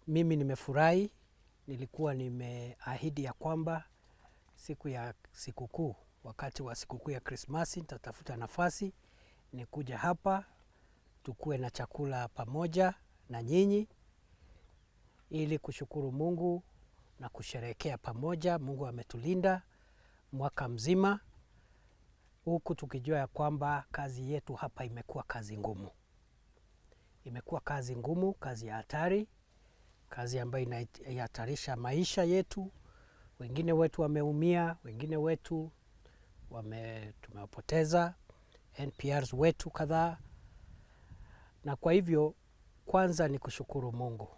Mimi nimefurahi, nilikuwa nimeahidi ya kwamba siku ya sikukuu, wakati wa sikukuu ya Krismasi, nitatafuta nafasi nikuja hapa tukue na chakula pamoja na nyinyi ili kushukuru Mungu na kusherehekea pamoja. Mungu ametulinda mwaka mzima, huku tukijua ya kwamba kazi yetu hapa imekuwa kazi ngumu. Imekuwa kazi ngumu, kazi ya hatari, kazi ambayo inahatarisha maisha yetu. Wengine wetu wameumia, wengine wetu tumewapoteza, NPRs wetu kadhaa. Na kwa hivyo kwanza ni kushukuru Mungu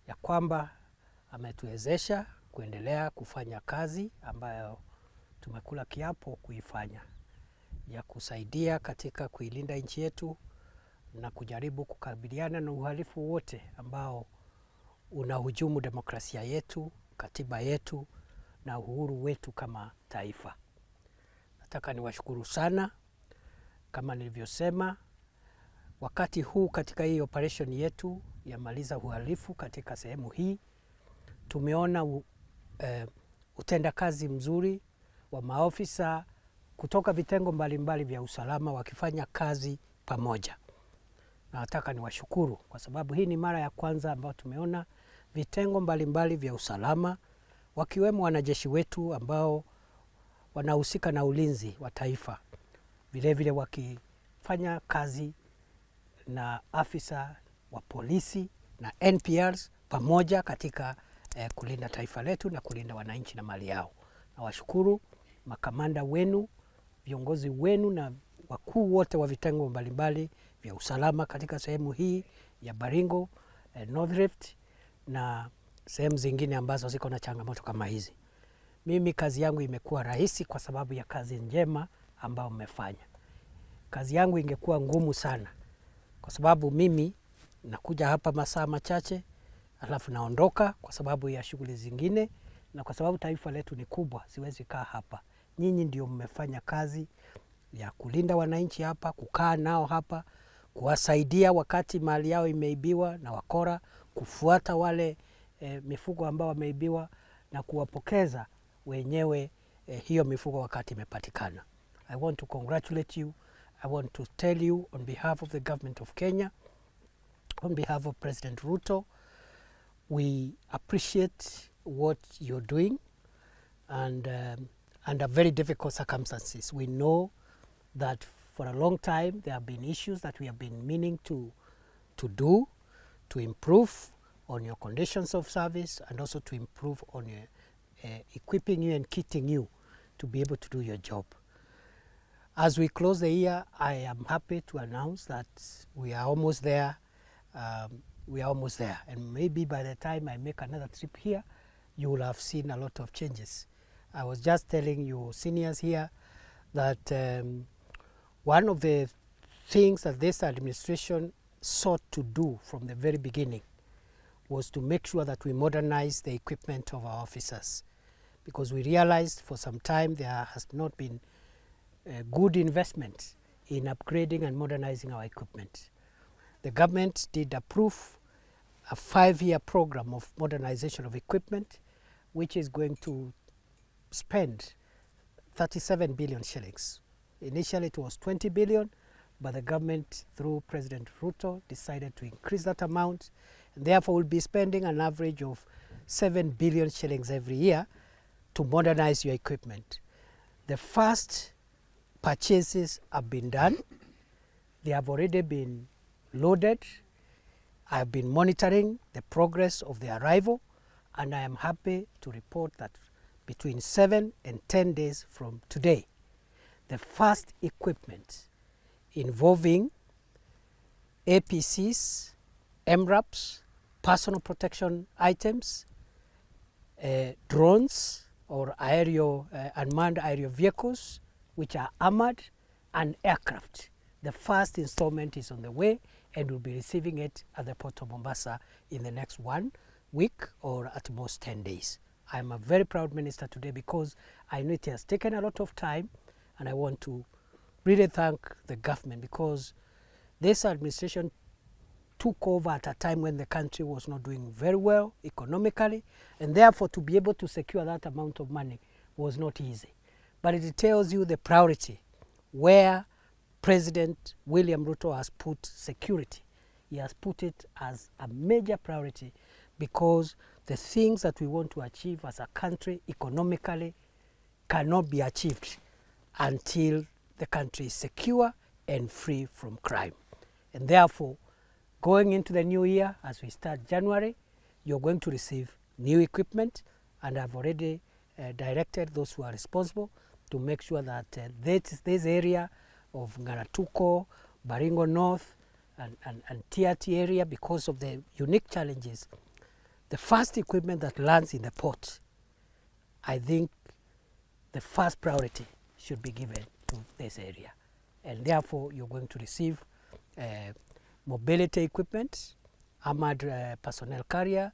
ya kwamba ametuwezesha kuendelea kufanya kazi ambayo tumekula kiapo kuifanya, ya kusaidia katika kuilinda nchi yetu na kujaribu kukabiliana na uhalifu wote ambao unahujumu demokrasia yetu, katiba yetu na uhuru wetu kama taifa. Nataka niwashukuru sana. Kama nilivyosema, wakati huu katika hii operation yetu ya maliza uhalifu katika sehemu hii, tumeona utendakazi mzuri wa maofisa kutoka vitengo mbalimbali vya usalama wakifanya kazi pamoja. Na nataka niwashukuru kwa sababu hii ni mara ya kwanza ambayo tumeona vitengo mbalimbali vya usalama wakiwemo wanajeshi wetu ambao wanahusika na ulinzi wa taifa, vile vile wakifanya kazi na afisa wa polisi na NPRs pamoja katika kulinda taifa letu na kulinda wananchi na mali yao. Na washukuru makamanda wenu, viongozi wenu na wakuu wote wa vitengo mbalimbali vya usalama katika sehemu hii ya Baringo, North Rift na sehemu zingine ambazo ziko na changamoto kama hizi. Mimi kazi yangu imekuwa rahisi kwa sababu ya kazi njema ambayo mmefanya. Kazi yangu ingekuwa ngumu sana kwa sababu mimi nakuja hapa masaa machache alafu naondoka kwa sababu ya shughuli zingine, na kwa sababu taifa letu ni kubwa siwezi kaa hapa. Nyinyi ndio mmefanya kazi ya kulinda wananchi hapa, kukaa nao hapa, kuwasaidia wakati mali yao imeibiwa na wakora, kufuata wale mifugo ambao wameibiwa na kuwapokeza wenyewe hiyo mifugo wakati imepatikana. I want to congratulate you. I want to tell you on behalf of the government of Kenya, on behalf of President Ruto, we appreciate what you're doing, and under very difficult circumstances. We know that for a long time there have been issues that we have been meaning to do, to improve on your conditions of service and also to improve on your equipping you and kitting you to be able to do your job. As we close the year, I am happy to announce that we are almost there. And maybe by the time I make another trip here, you will have seen a lot of changes. I was just telling you seniors here that one of the things that this administration sought to do from the very beginning was to make sure that we modernize the equipment of our officers, because we realized for some time there has not been good investment in upgrading and modernizing our equipment. The government did approve a 5-year program of modernization of equipment, which is going to spend 37 billion shillings. Initially it was 20 billion, but the government through President Ruto decided to increase that amount, and therefore we'll be spending an average of 7 billion shillings every year to modernize your equipment. The first purchases have been done. They have already been loaded. I have been monitoring the progress of the arrival, and I am happy to report that between 7 and 10 days from today, the first equipment involving APCs, MRAPs, personal protection items, drones or unmanned aerial vehicles which are armored, and aircraft. The first installment is on the way and we'll be receiving it at the Port of Mombasa in the next 1 week or at most 10 days. I'm a very proud minister today because I know it has taken a lot of time, and I want to really thank the government because this administration took over at a time when the country was not doing very well economically, and therefore to be able to secure that amount of money was not easy. But it tells you the priority where President William Ruto has put security. He has put it as a major priority because the things that we want to achieve as a country economically cannot be achieved until the country is secure and free from crime. And therefore, going into the new year, as we start January, you're going to receive new equipment, and I've already directed those who are responsible to make sure that this area of Ngaratuko, Baringo North, and Tiati area, because of the unique challenges, the first equipment that lands in the port, I think the first priority should be given to this area. And therefore, you're going to receive mobility equipment, armored personnel carrier,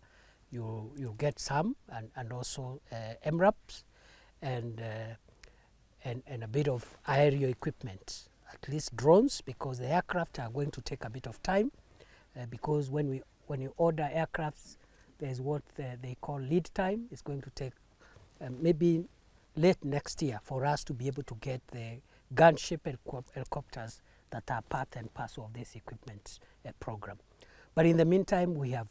you'll get some, and also MRAPs, and a bit of aerial equipment, at least drones, because the aircraft are going to take a bit of time, because when you order aircrafts, there's what they call lead time. It's going to take maybe late next year for us to be able to get the gunship helicopters that are part and parcel of this equipment program. But in the meantime, we have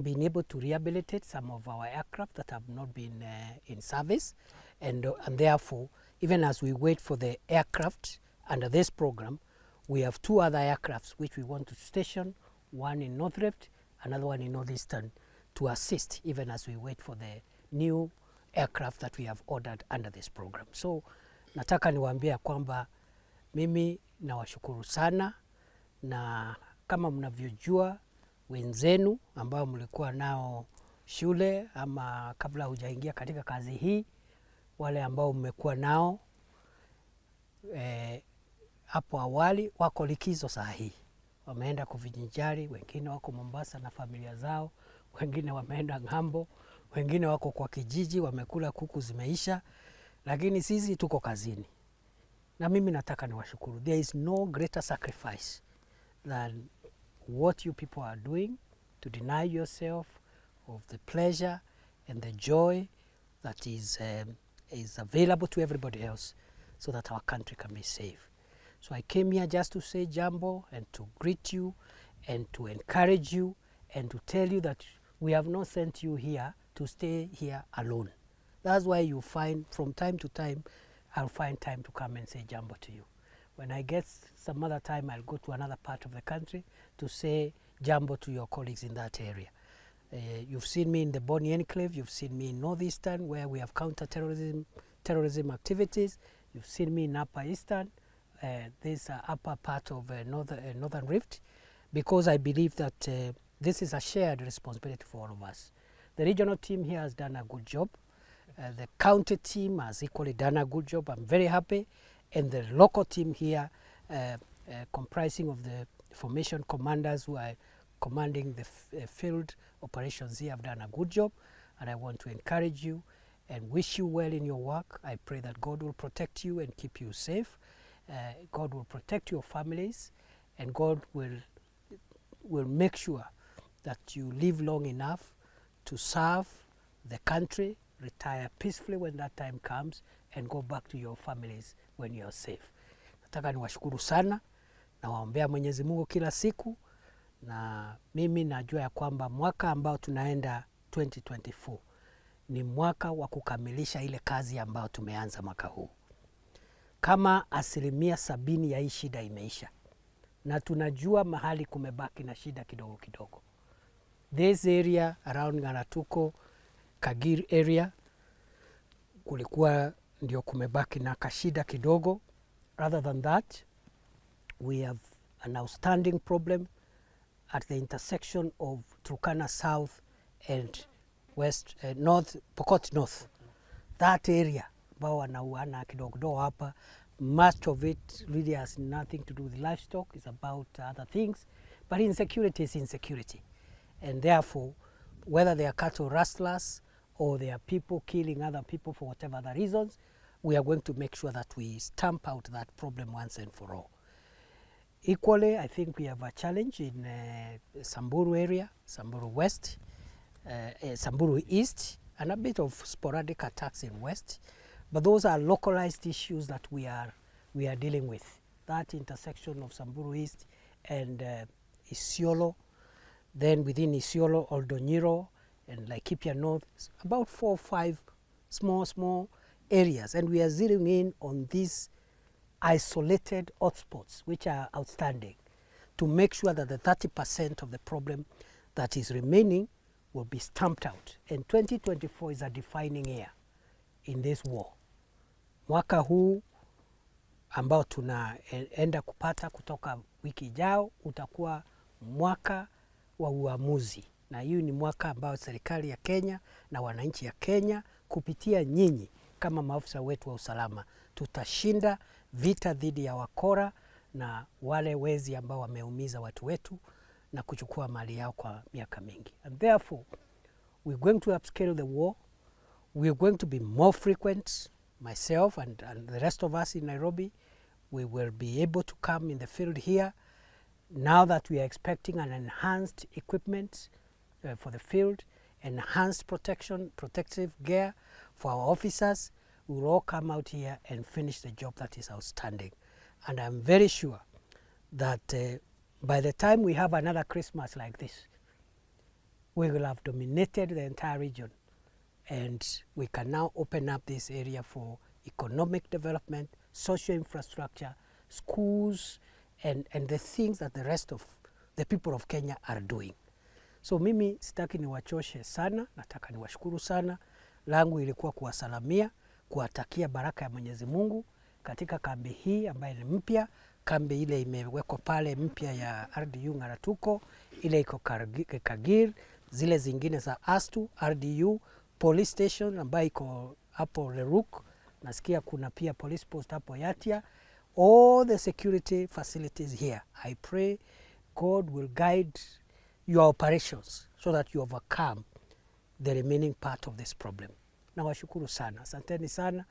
been able to rehabilitate some of our aircraft that have not been in service, and therefore, even as we wait for the aircraft under this program, we have two other aircrafts which we want to station, one in North Rift, another one in Northeastern, to assist even as we wait for the new aircraft that we have ordered under this program. So nataka niwaambia kwamba mimi nawashukuru sana, na kama mnavyojua wenzenu ambao mlikuwa nao shule ama kabla hujaingia katika kazi hii, wale ambao mmekuwa nao hapo awali wako likizo saa hii, wameenda kuvinjari, wengine wako Mombasa na familia zao, wengine wameenda ng'ambo, wengine wako kwa kijiji wamekula kuku zimeisha, lakini sisi tuko kazini. Na mimi nataka niwashukuru. There is no greater sacrifice than what you people are doing to deny yourself of the pleasure and the joy that is available to everybody else so that our country can be safe. So I came here just to say jambo and to greet you and to encourage you and to tell you that we have not sent you here to stay here alone. That's why you find from time to time, I'll find time to come and say jambo to you. When I get some other time, I'll go to another part of the country to say jambo to your colleagues in that area. You've seen me in the Bonny Enclave, you've seen me in Northeastern where we have counter-terrorism activities, you've seen me in Upper Eastern, this upper part of Northern Rift, because I believe that this is a shared responsibility for all of us. The regional team here has done a good job. The county team has equally done a good job. I'm very happy. And the local team here, comprising of the formation commanders who are commanding the field operations here, have done a good job. And I want to encourage you and wish you well in your work. I pray that God will protect you and keep you safe. God will protect your families, and God will make sure that you live long enough to serve the country, retire peacefully when that time comes, and go back to your families when you are safe. Nataka niwashukuru sana, na waombea Mwenyezi Mungu kila siku, na mimi najua ya kwamba mwaka ambao tunaenda 2024 ni mwaka wa kukamilisha ile kazi ambao tumeanza mwaka huu. Kama 70% ya hii shida imeisha, na tunajua mahali kumebaki na shida kidogo kidogo. This area around Ngaratuko, Kagir area, kulikuwa ndio kumebaki na kashida kidogo. Other than that, we have an outstanding problem at the intersection of Turkana South and North Pokot North. That area, ambao wanauana kidogo hapa, much of it really has nothing to do with livestock, it's about other things. But insecurity is insecurity. And therefore, whether they are cattle rustlers or they are people killing other people for whatever other reasons, we are going to make sure that we stamp out that problem once and for all. Equally, I think we have a challenge in Samburu area, Samburu West, Samburu East, and a bit of sporadic attacks in West. But those are localized issues that we are dealing with. That intersection of Samburu East and Isiolo, then within Isiolo, Oldonyiro, and Laikipia North, about 4 or 5 small areas. And we are zeroing in on these isolated hotspots, which are outstanding, to make sure that the 30% of the problem that is remaining will be stamped out. And 2024 is a defining year in this war. Mwaka huu ambao tunaenda kupata kutoka wiki ijao utakuwa mwaka wa uamuzi, na hiyo ni mwaka ambao serikali ya Kenya na wananchi ya Kenya kupitia nyinyi kama maafisa wetu wa usalama tutashinda vita dhidi ya wakora na wale wezi ambao wameumiza watu wetu na kuchukua mali yao kwa miaka mingi. And therefore, we're going to upscale the war. We're going to be more frequent. Myself and the rest of us in Nairobi, we will be able to come in the field here now that we are expecting an enhanced equipment for the field, enhanced protective gear for our officers. We will all come out here and finish the job that is outstanding. And I'm very sure that by the time we have another Christmas like this, we will have dominated the entire region, and we can now open up this area for economic development, social infrastructure, schools, and the things that the rest of the people of Kenya are doing. So mimi sitaki niwachoshe sana, nataka niwashukuru sana. Langu ilikuwa kuwasalamia, kuwatakia baraka ya Mwenyezi Mungu katika kambi hii ambayo ni mpya. Kambi ile imewekwa pale mpya ya RDU Ngaratuko, ile iko Kagir, zile zingine za Astu, RDU, police station ambayo iko hapo Leruk, nasikia kuna pia police post hapo Yatia. All the security facilities here. I pray God will guide your operations so that you overcome the remaining part of this problem. Nawashukuru sana. Asanteni sana.